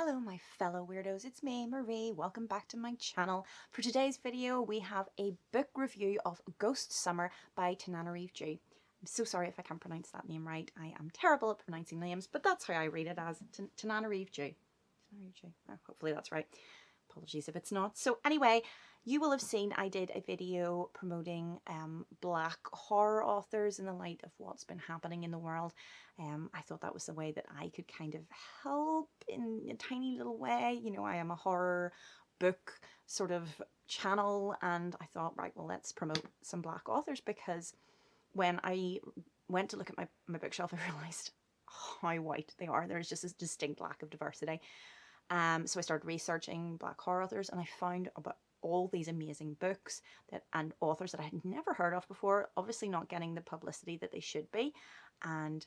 Hello my fellow weirdos, it's me, Marie. Welcome back to my channel. For today's video we have a book review of Ghost Summer by Tananarive Due. I'm so sorry if I can't pronounce that name right. I am terrible at pronouncing names, but that's how I read it, as Tananarive Due. Tananarive Due. Oh, hopefully that's right. Apologies if it's not. So anyway, you will have seen I did a video promoting black horror authors in the light of what's been happening in the world. I thought that was the way that I could kind of help in a tiny little way. You know, I am a horror book sort of channel, and I thought, right, well, let's promote some black authors, because when I went to look at my bookshelf, I realised how white they are. There's just a distinct lack of diversity. So I started researching black horror authors, and I found about all these amazing books and authors that I had never heard of before, obviously not getting the publicity that they should be, and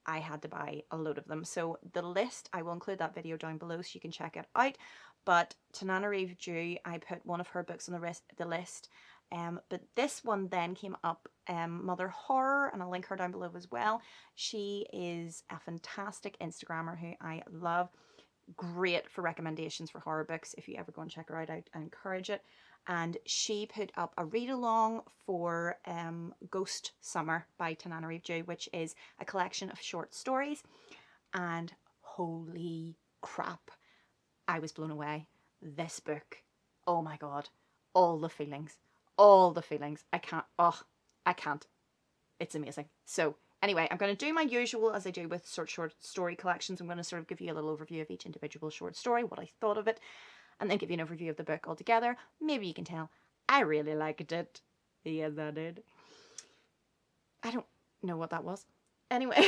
I had to buy a load of them. So the list, I will include that video down below so you can check it out. But Tananarive Due, I put one of her books on the list. But this one then came up, Mother Horror, and I'll link her down below as well. She is a fantastic Instagrammer who I love. Great for recommendations for horror books. If you ever go and check her out, I encourage it. And she put up a read along for Ghost Summer by Tananarive Due, which is a collection of short stories. And holy crap, I was blown away. This book, oh my god, all the feelings, I can't. It's amazing. So anyway, I'm going to do my usual, as I do with short story collections. I'm going to sort of give you a little overview of each individual short story, what I thought of it, and then give you an overview of the book altogether. Maybe you can tell I really liked it. Yes, I did. I don't know what that was. Anyway,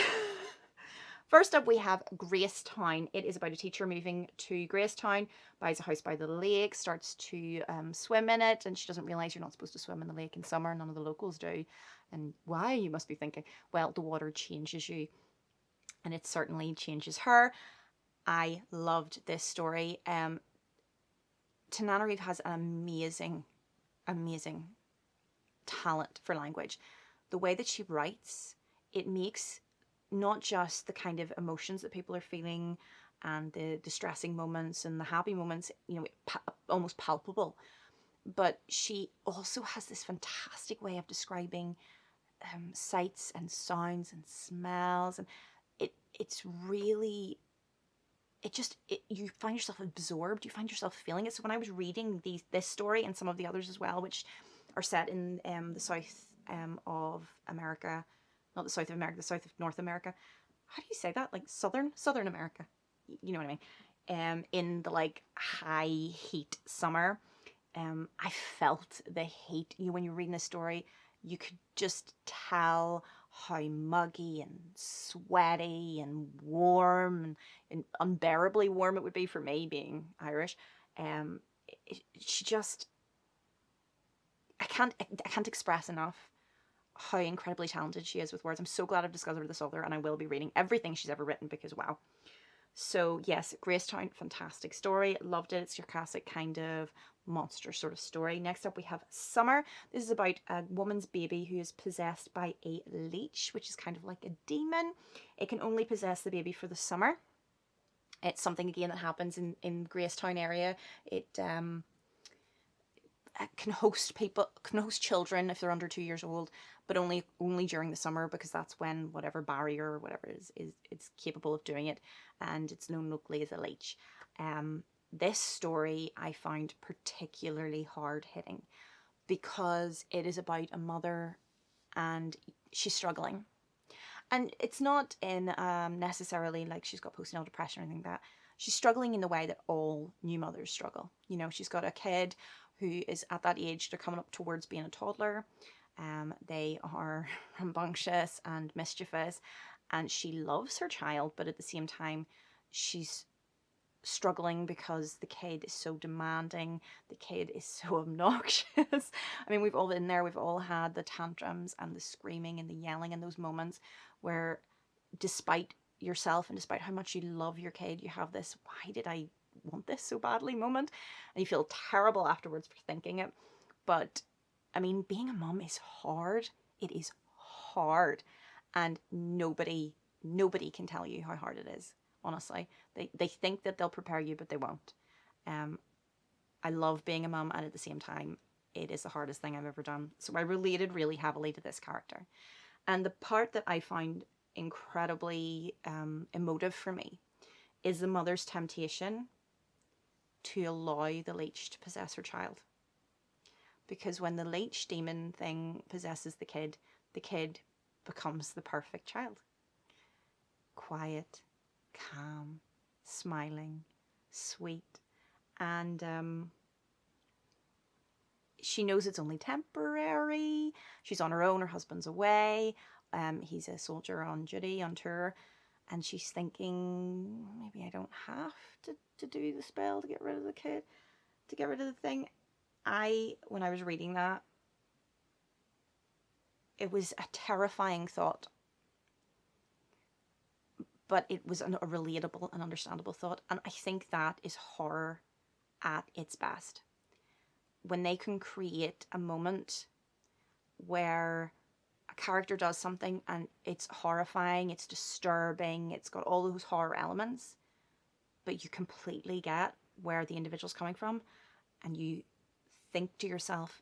first up we have Greystone. It is about a teacher moving to Greystone, buys a house by the lake, starts to swim in it, and she doesn't realise you're not supposed to swim in the lake in summer. None of the locals do. And why, you must be thinking? Well, the water changes you, and it certainly changes her. I loved this story. Tananarive has an amazing talent for language. The way that she writes, it makes not just the kind of emotions that people are feeling and the distressing moments and the happy moments, you know, almost palpable, but she also has this fantastic way of describing sights and sounds and smells, and it's really, you find yourself absorbed, you find yourself feeling it. So when I was reading this story and some of the others as well, which are set in the south of America, not the south of America, the south of North America. How do you say that? Like southern America. You know what I mean? In the like high heat summer, I felt the heat. You know, when you're reading this story, you could just tell how muggy and sweaty and warm and unbearably warm it would be for me, being Irish. She just, I can't express enough how incredibly talented she is with words. I'm so glad I've discovered this author, and I will be reading everything she's ever written, because wow. So yes, Greystone, fantastic story. Loved it. It's your classic kind of monster sort of story. Next up we have Summer. This is about a woman's baby who is possessed by a leech, which is kind of like a demon. It can only possess the baby for the summer. It's something again that happens in Greystone area. It can host children if they're under 2 years old, but only during the summer, because that's when whatever barrier or whatever is it's capable of doing it, and it's known locally as a leech. This story I found particularly hard hitting, because it is about a mother and she's struggling, and it's not in necessarily like she's got postnatal depression or anything like that. She's struggling in the way that all new mothers struggle. You know, she's got a kid who is at that age, they're coming up towards being a toddler. They are rambunctious and mischievous, and she loves her child, but at the same time, she's struggling because the kid is so demanding, the kid is so obnoxious. I mean, we've all been there, we've all had the tantrums and the screaming and the yelling in those moments where, despite yourself and despite how much you love your kid, you have this, why did I want this so badly moment, and you feel terrible afterwards for thinking it. But I mean, being a mom is hard. It is hard, and nobody can tell you how hard it is. honestly. They think that they'll prepare you, but they won't. I love being a mum, and at the same time, it is the hardest thing I've ever done. So I related really heavily to this character. And the part that I found incredibly emotive for me is the mother's temptation to allow the leech to possess her child. Because when the leech demon thing possesses the kid becomes the perfect child. Quiet, calm, smiling, sweet, and she knows it's only temporary. She's on her own, her husband's away. He's a soldier on duty, on tour, and she's thinking, maybe I don't have to do the spell to get rid of the kid, to get rid of the thing. When I was reading that, it was a terrifying thought, but it was a relatable and understandable thought. And I think that is horror at its best. When they can create a moment where a character does something and it's horrifying, it's disturbing, it's got all those horror elements, but you completely get where the individual's coming from, and you think to yourself,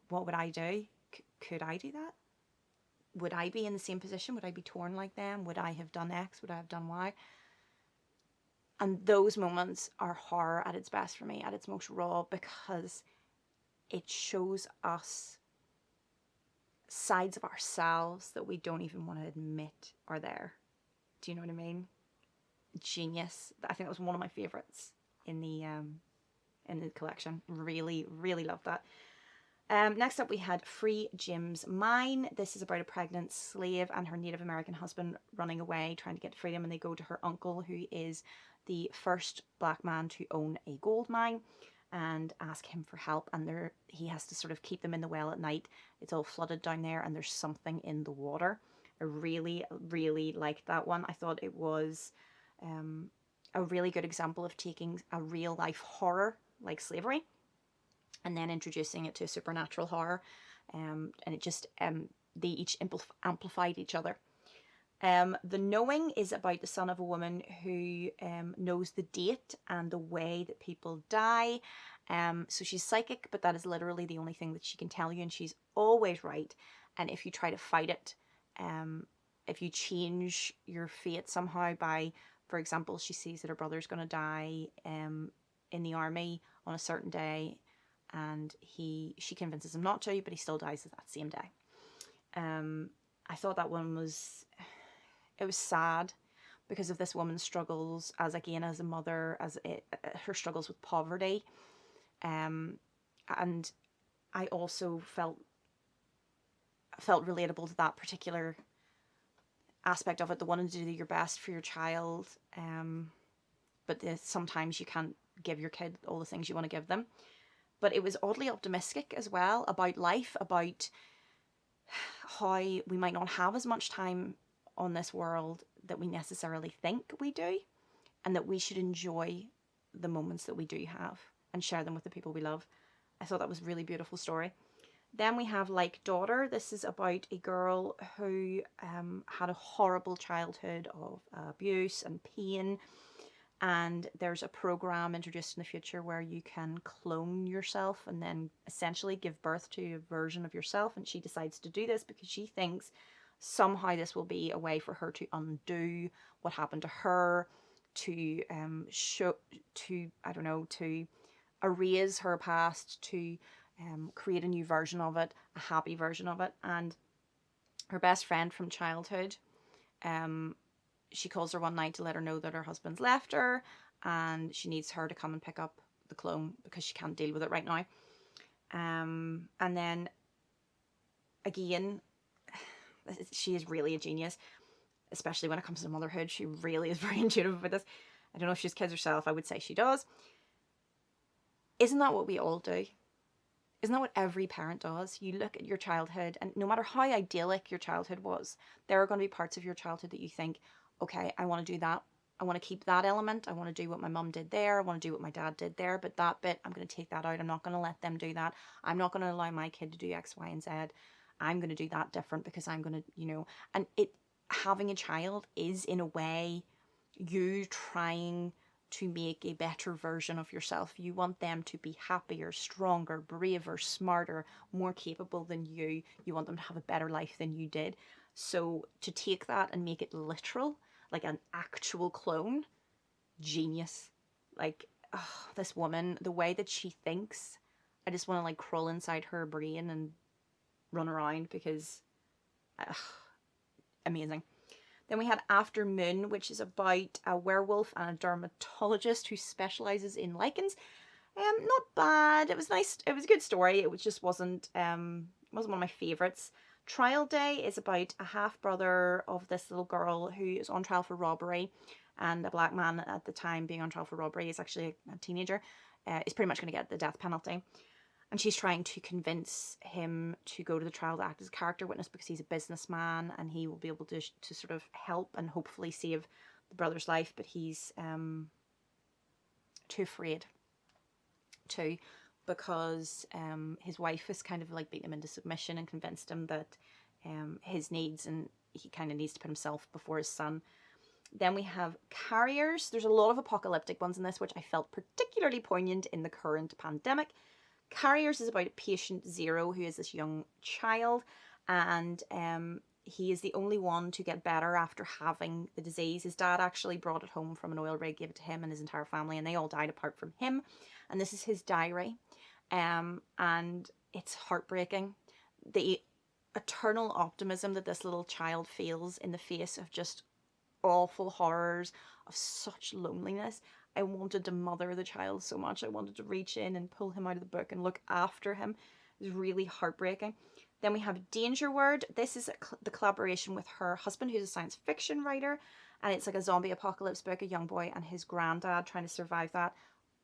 what would I do? Could I do that? Would I be in the same position? Would I be torn like them? Would I have done X? Would I have done Y? And those moments are horror at its best for me, at its most raw, because it shows us sides of ourselves that we don't even want to admit are there. Do you know what I mean? Genius. I think that was one of my favorites in the collection. Really, really loved that. Next up we had Free Jim's Mine. This is about a pregnant slave and her Native American husband running away, trying to get freedom, and they go to her uncle, who is the first black man to own a gold mine, and ask him for help. And he has to sort of keep them in the well at night. It's all flooded down there, and there's something in the water. I really, really liked that one. I thought it was a really good example of taking a real life horror like slavery and then introducing it to supernatural horror, and it just they each amplified each other. The Knowing is about the son of a woman who knows the date and the way that people die. So she's psychic, but that is literally the only thing that she can tell you, and she's always right. And if you try to fight it, if you change your fate somehow by, for example, she sees that her brother's going to die in the army on a certain day, and she convinces him not to, but he still dies that same day. I thought that one was, it was sad because of this woman's struggles as a mother, her struggles with poverty, and I also felt relatable to that particular aspect of it, the wanting to do your best for your child, but sometimes you can't give your kid all the things you want to give them. But it was oddly optimistic as well about life, about how we might not have as much time on this world that we necessarily think we do, and that we should enjoy the moments that we do have and share them with the people we love. I thought that was a really beautiful story. Then we have Like Daughter. This is about a girl who had a horrible childhood of abuse and pain. And there's a program introduced in the future where you can clone yourself and then essentially give birth to a version of yourself. And she decides to do this because she thinks somehow this will be a way for her to undo what happened to her, to erase her past, to create a new version of it, a happy version of it. And her best friend from childhood, she calls her one night to let her know that her husband's left her, and she needs her to come and pick up the clone because she can't deal with it right now. And then again, she is really a genius, especially when it comes to motherhood. She really is very intuitive with this. I don't know if she has kids herself. I would say she does. Isn't that what we all do? Isn't that what every parent does? You look at your childhood, and no matter how idyllic your childhood was, there are going to be parts of your childhood that you think, okay, I want to do that. I want to keep that element. I want to do what my mum did there. I want to do what my dad did there. But that bit, I'm going to take that out. I'm not going to let them do that. I'm not going to allow my kid to do X, Y, and Z. I'm going to do that different because I'm going to, and having a child is in a way you trying to make a better version of yourself. You want them to be happier, stronger, braver, smarter, more capable than you. You want them to have a better life than you did. So to take that and make it literal, like an actual clone, genius. Like, oh, this woman, the way that she thinks, I just want to like crawl inside her brain and run around because amazing. Then we had After Moon, which is about a werewolf and a dermatologist who specializes in lichens. Not bad. It was nice. It was a good story. It was just wasn't one of my favorites. Trial Day is about a half brother of this little girl who is on trial for robbery, and the black man at the time being on trial for robbery is actually a teenager. Is pretty much going to get the death penalty. And she's trying to convince him to go to the trial to act as a character witness because he's a businessman and he will be able to sort of help and hopefully save the brother's life. But he's too afraid to, because his wife has kind of like beat him into submission and convinced him that his needs, and he kind of needs to put himself before his son. Then we have Carriers. There's a lot of apocalyptic ones in this, which I felt particularly poignant in the current pandemic. Carriers is about patient Zero, who is this young child, and he is the only one to get better after having the disease. His dad actually brought it home from an oil rig, gave it to him and his entire family, and they all died apart from him. And this is his diary, and it's heartbreaking. The eternal optimism that this little child feels in the face of just awful horrors, of such loneliness. I wanted to mother the child so much. I wanted to reach in and pull him out of the book and look after him. It was really heartbreaking. Then we have Danger Word. This is the collaboration with her husband, who's a science fiction writer. And it's like a zombie apocalypse book, a young boy and his granddad trying to survive that.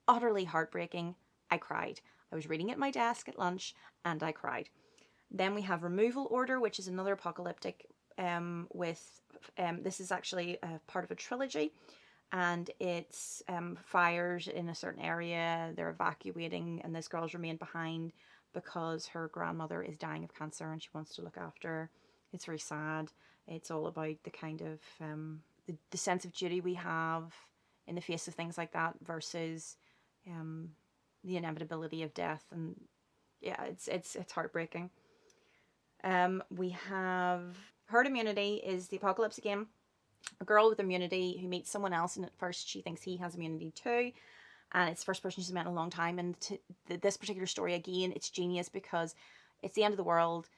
Utterly heartbreaking. I cried. I was reading at my desk at lunch and I cried. Then we have Removal Order, which is another apocalyptic this is actually part of a trilogy. And it's fires in a certain area. They're evacuating, and this girl's remained behind because her grandmother is dying of cancer and she wants to look after her. It's very sad. It's all about the kind of the sense of duty we have in the face of things like that versus the inevitability of death. And yeah, it's heartbreaking. We have Herd Immunity is the apocalypse game. A girl with immunity who meets someone else, and at first she thinks he has immunity too, and it's the first person she's met in a long time. And this particular story, again, it's genius because it's the end of the world.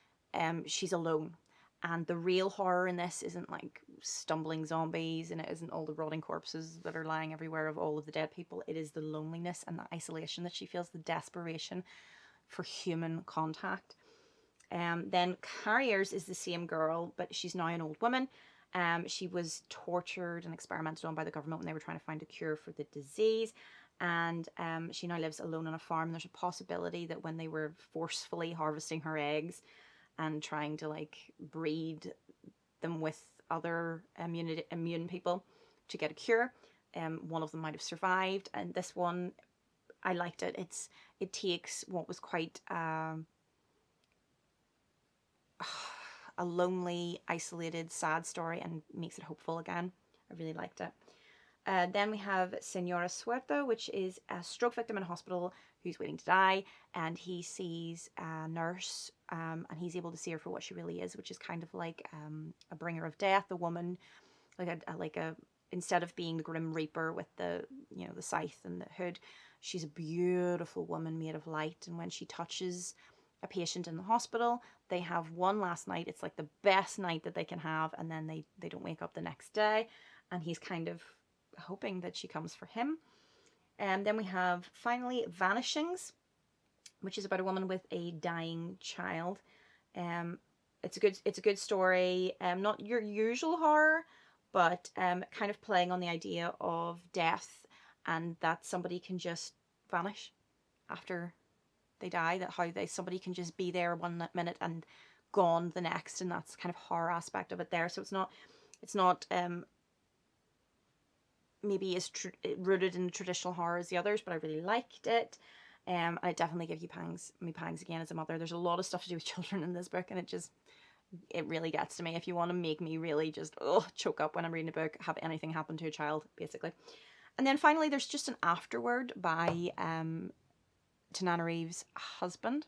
She's alone, and the real horror in this isn't like stumbling zombies, and it isn't all the rotting corpses that are lying everywhere of all of the dead people. It is the loneliness and the isolation that she feels, the desperation for human contact. Then Carriers is the same girl, but she's now an old woman. She was tortured and experimented on by the government when they were trying to find a cure for the disease. And she now lives alone on a farm. There's a possibility that when they were forcefully harvesting her eggs and trying to like breed them with other immune people to get a cure, one of them might have survived. And this one, I liked it. It takes what was quite a lonely, isolated, sad story and makes it hopeful again. I really liked it. Then we have Senora Suerto, which is a stroke victim in a hospital who's waiting to die, and he sees a nurse, and he's able to see her for what she really is, which is kind of like a bringer of death, a woman, like a instead of being the Grim Reaper with the the scythe and the hood, she's a beautiful woman made of light, and when she touches a patient in the hospital, they have one last night. It's like the best night that they can have, and then they don't wake up the next day, and he's kind of hoping that she comes for him. And then we have finally Vanishings, which is about a woman with a dying child. It's a good story. Not your usual horror, but kind of playing on the idea of death and that somebody can just vanish after they die, that somebody can just be there one minute and gone the next, and that's kind of horror aspect of it there. So it's not maybe as rooted in traditional horror as the others, but I really liked it. I definitely give you pangs again as a mother. There's a lot of stuff to do with children in this book, and it just it really gets to me. If you want to make me really just choke up when I'm reading a book, have anything happen to a child, basically. And then finally, there's just an afterword by Tananarive's husband,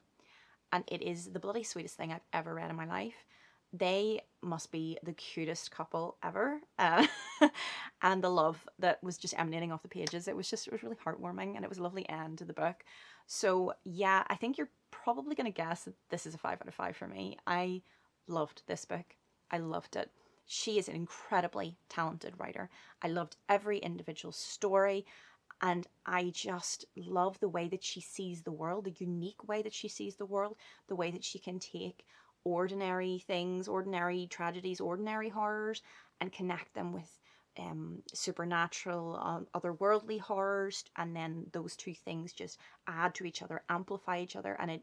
and it is the bloody sweetest thing I've ever read in my life. They must be the cutest couple ever. And the love that was just emanating off the pages, it was really heartwarming, and it was a lovely end to the book. So yeah, I think you're probably going to guess that this is a 5 out of 5 for me. I loved this book. I loved it. She is an incredibly talented writer. I loved every individual story. And I just love the way that she sees the world, the unique way that she sees the world, the way that she can take ordinary things, ordinary tragedies, ordinary horrors, and connect them with supernatural, otherworldly horrors. And then those two things just add to each other, amplify each other. And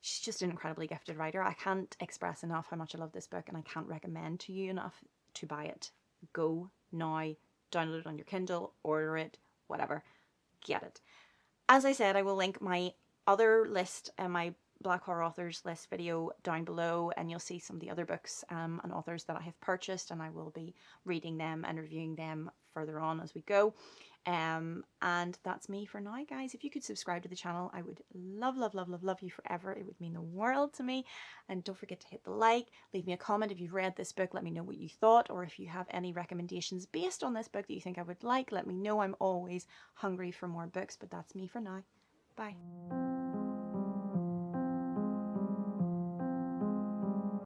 she's just an incredibly gifted writer. I can't express enough how much I love this book, and I can't recommend to you enough to buy it. Go now, download it on your Kindle, order it, whatever, get it. As I said, I will link my other list and my Black Horror Authors list video down below, and you'll see some of the other books and authors that I have purchased, and I will be reading them and reviewing them further on as we go. And that's me for now, guys. If you could subscribe to the channel, I would love, love, love, love, love you forever. It would mean the world to me. And don't forget to hit the like, leave me a comment if you've read this book, let me know what you thought, or if you have any recommendations based on this book that you think I would like, let me know. I'm always hungry for more books, but that's me for now. Bye.